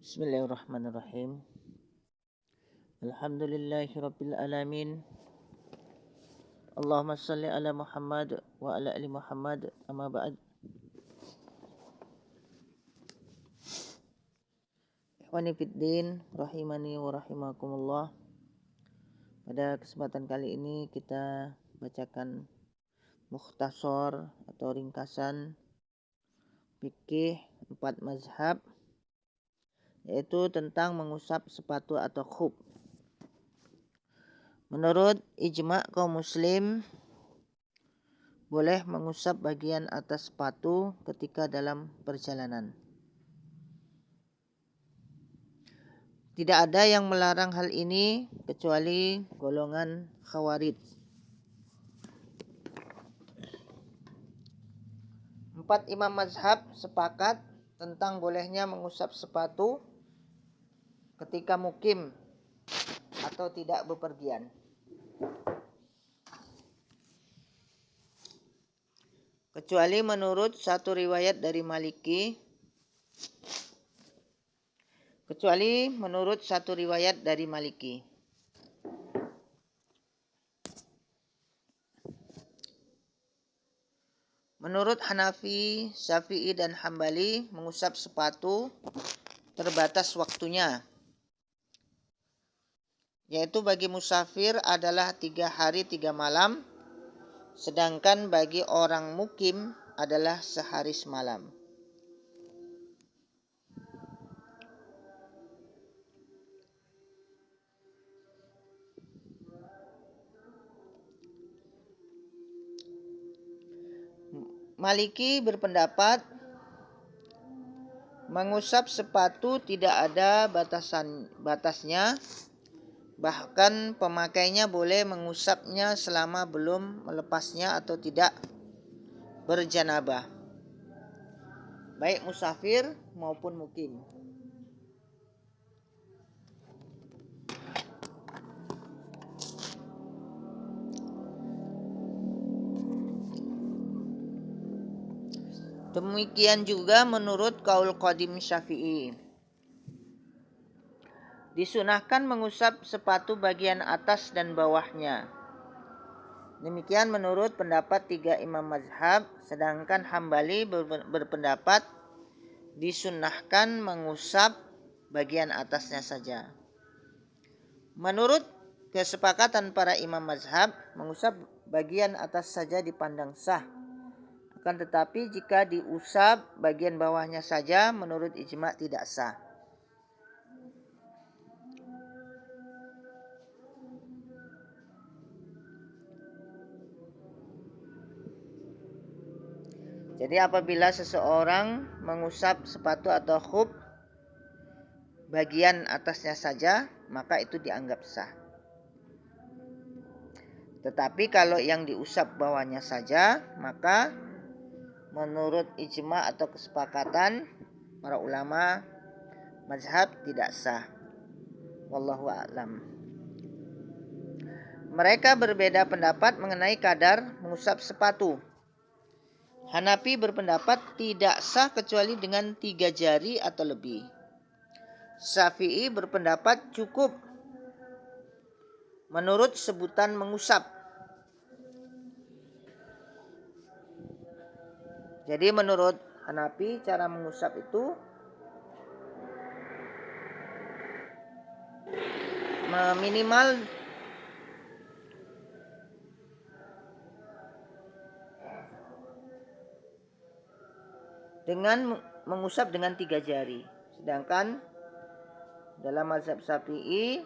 Bismillahirrahmanirrahim. Alhamdulillahirabbil alamin. Allahumma shalli ala Muhammad wa ala ali Muhammad. Amma ba'd. Ikhwani fiddin rahimani wa rahimakumullah. Pada kesempatan kali ini kita bacakan mukhtasar atau ringkasan fikih 4 mazhab, yaitu tentang mengusap sepatu atau khuf. Menurut ijma' kaum muslim, boleh mengusap bagian atas sepatu ketika dalam perjalanan. Tidak ada yang melarang hal ini kecuali golongan Khawarij. 4 imam mazhab sepakat tentang bolehnya mengusap sepatu ketika mukim atau tidak bepergian. Kecuali menurut satu riwayat dari Maliki. Menurut Hanafi, Syafi'i dan Hambali, mengusap sepatu terbatas waktunya, yaitu bagi musafir adalah 3 hari 3 malam, sedangkan bagi orang mukim adalah sehari semalam. Maliki berpendapat mengusap sepatu tidak ada batasnya, bahkan pemakainya boleh mengusapnya selama belum melepasnya atau tidak berjanabah, baik musafir maupun mukim. Demikian juga menurut kaul qadim Syafi'i. Disunahkan mengusap sepatu bagian atas dan bawahnya. Demikian menurut pendapat 3 imam mazhab, sedangkan Hambali berpendapat disunahkan mengusap bagian atasnya saja. Menurut kesepakatan para imam mazhab, mengusap bagian atas saja dipandang sah. Akan tetapi jika diusap bagian bawahnya saja, menurut ijma' tidak sah. Jadi apabila seseorang mengusap sepatu atau khuf bagian atasnya saja, maka itu dianggap sah. Tetapi kalau yang diusap bawahnya saja, maka menurut ijma' atau kesepakatan para ulama mazhab tidak sah. Wallahu a'lam. Mereka berbeda pendapat mengenai kadar mengusap sepatu. Hanafi berpendapat tidak sah kecuali dengan 3 jari atau lebih. Syafi'i berpendapat cukup menurut sebutan mengusap. Jadi menurut Hanafi cara mengusap itu minimal dengan mengusap dengan 3 jari. Sedangkan dalam mazhab Syafi'i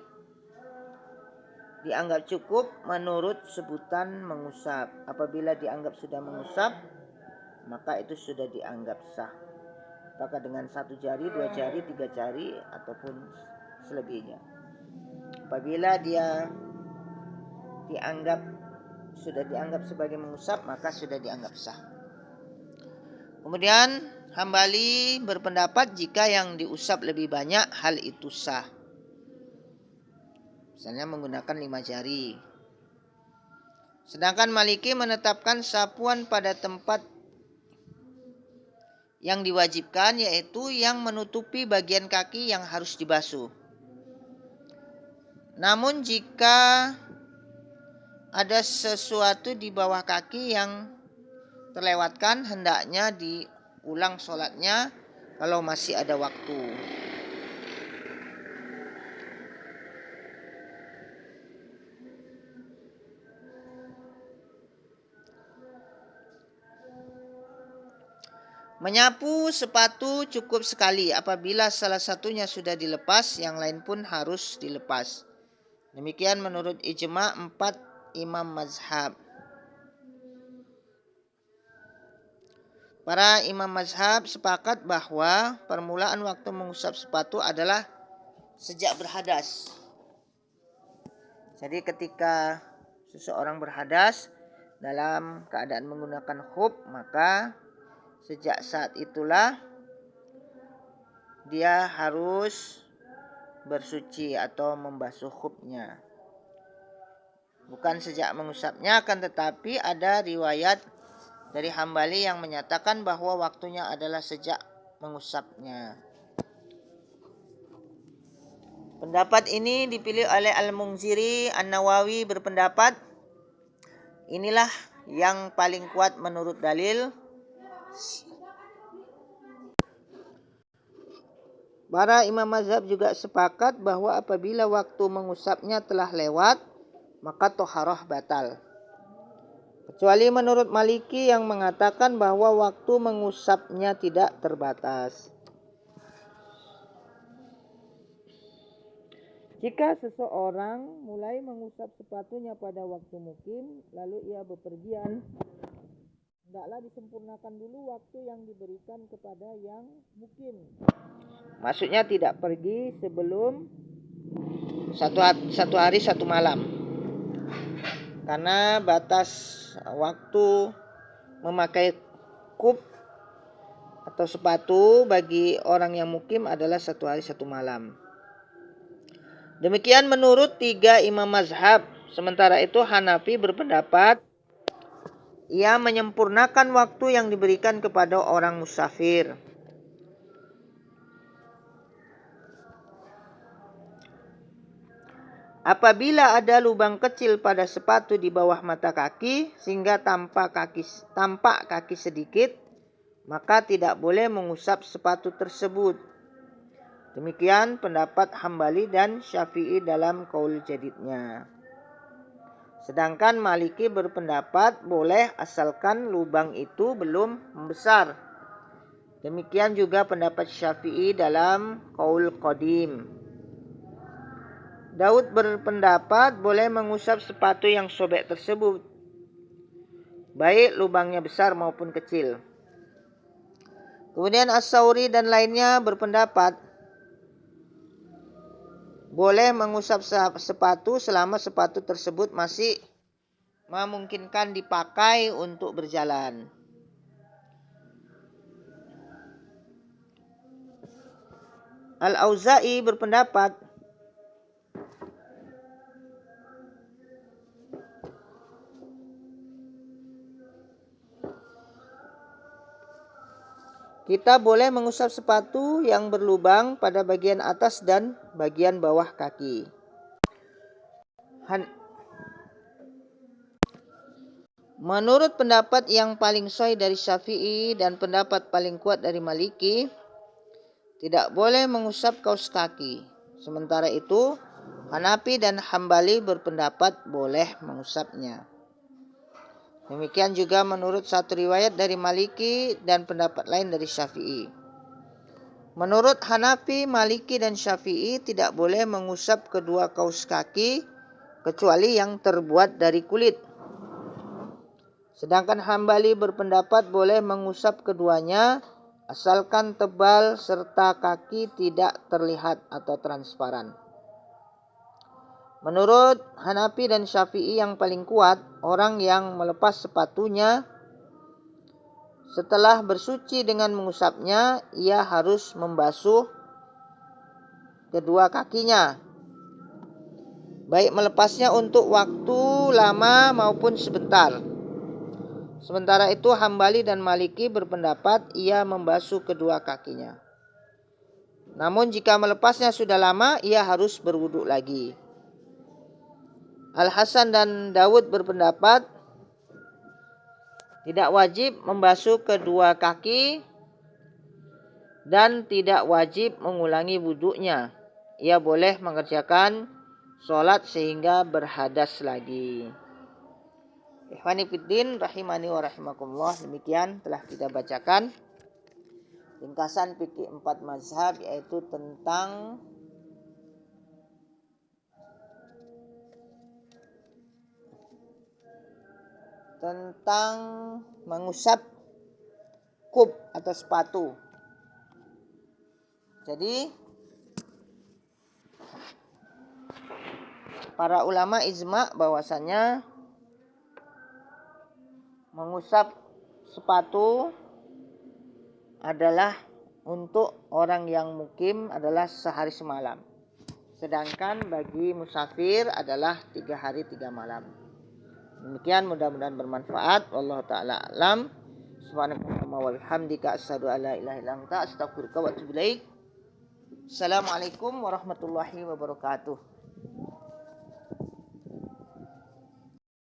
dianggap cukup menurut sebutan mengusap. Apabila dianggap sudah mengusap, maka itu sudah dianggap sah. Apakah dengan 1 jari, 2 jari, 3 jari, ataupun selebihnya. Apabila dia sudah dianggap sebagai mengusap, maka sudah dianggap sah. Kemudian Hambali berpendapat jika yang diusap lebih banyak, hal itu sah. Misalnya menggunakan 5 jari. Sedangkan Maliki menetapkan sapuan pada tempat yang diwajibkan, yaitu yang menutupi bagian kaki yang harus dibasuh. Namun jika ada sesuatu di bawah kaki yang terlewatkan, hendaknya diulang sholatnya kalau masih ada waktu. Menyapu sepatu cukup sekali. Apabila salah satunya sudah dilepas, yang lain pun harus dilepas. Demikian menurut ijma 4 imam mazhab. Para imam mazhab sepakat bahwa permulaan waktu mengusap sepatu adalah sejak berhadas. Jadi ketika seseorang berhadas dalam keadaan menggunakan khuf, maka sejak saat itulah dia harus bersuci atau membasuh khufnya. Bukan sejak mengusapnya, akan tetapi ada riwayat dari Hambali yang menyatakan bahwa waktunya adalah sejak mengusapnya. Pendapat ini dipilih oleh Al-Munziri. An-Nawawi berpendapat inilah yang paling kuat menurut dalil. Para imam mazhab juga sepakat bahwa apabila waktu mengusapnya telah lewat, maka toharoh batal. Kecuali menurut Maliki yang mengatakan bahwa waktu mengusapnya tidak terbatas. Jika seseorang mulai mengusap sepatunya pada waktu mukim, lalu ia bepergian, hendaklah disempurnakan dulu waktu yang diberikan kepada yang mukim. Maksudnya tidak pergi sebelum satu hari satu malam. Karena batas waktu memakai khuf atau sepatu bagi orang yang mukim adalah 1 hari 1 malam. Demikian menurut 3 imam mazhab. Sementara itu Hanafi berpendapat ia menyempurnakan waktu yang diberikan kepada orang musafir. Apabila ada lubang kecil pada sepatu di bawah mata kaki sehingga tampak kaki sedikit, maka tidak boleh mengusap sepatu tersebut. Demikian pendapat Hambali dan Syafi'i dalam qaul jadidnya. Sedangkan Maliki berpendapat boleh asalkan lubang itu belum membesar. Demikian juga pendapat Syafi'i dalam qaul qadim. Daud berpendapat boleh mengusap sepatu yang sobek tersebut, baik lubangnya besar maupun kecil. Kemudian As-Sauri dan lainnya berpendapat boleh mengusap sepatu selama sepatu tersebut masih memungkinkan dipakai untuk berjalan. Al-Auza'i berpendapat kita boleh mengusap sepatu yang berlubang pada bagian atas dan bagian bawah kaki. Menurut pendapat yang paling sahih dari Syafi'i dan pendapat paling kuat dari Maliki, tidak boleh mengusap kaus kaki. Sementara itu, Hanafi dan Hambali berpendapat boleh mengusapnya. Demikian juga menurut satu riwayat dari Maliki dan pendapat lain dari Syafi'i. Menurut Hanafi, Maliki dan Syafi'i tidak boleh mengusap kedua kaus kaki kecuali yang terbuat dari kulit. Sedangkan Hambali berpendapat boleh mengusap keduanya asalkan tebal serta kaki tidak terlihat atau transparan. Menurut Hanafi dan Syafi'i yang paling kuat, orang yang melepas sepatunya setelah bersuci dengan mengusapnya, ia harus membasuh kedua kakinya, baik melepasnya untuk waktu lama maupun sebentar. Sementara itu Hambali dan Maliki berpendapat ia membasuh kedua kakinya. Namun jika melepasnya sudah lama, ia harus berwudu lagi. Al-Hasan dan Dawud berpendapat tidak wajib membasuh kedua kaki dan tidak wajib mengulangi wuduknya. Ia boleh mengerjakan sholat sehingga berhadas lagi. Ikhwani fiddin rahimani wa rahimakumullah, demikian telah kita bacakan ringkasan fikih 4 mazhab, yaitu tentang mengusap kub atau sepatu. Jadi para ulama ijma bahwasanya mengusap sepatu adalah untuk orang yang mukim adalah sehari semalam. Sedangkan bagi musafir adalah 3 hari 3 malam. Demikian, mudah-mudahan bermanfaat. Wallahu ta'ala alam. Subhanakallahumma wa bihamdika asyhadu an la ilaha illa anta astaghfiruka wa atubu ilaik. Assalamualaikum warahmatullahi wabarakatuh.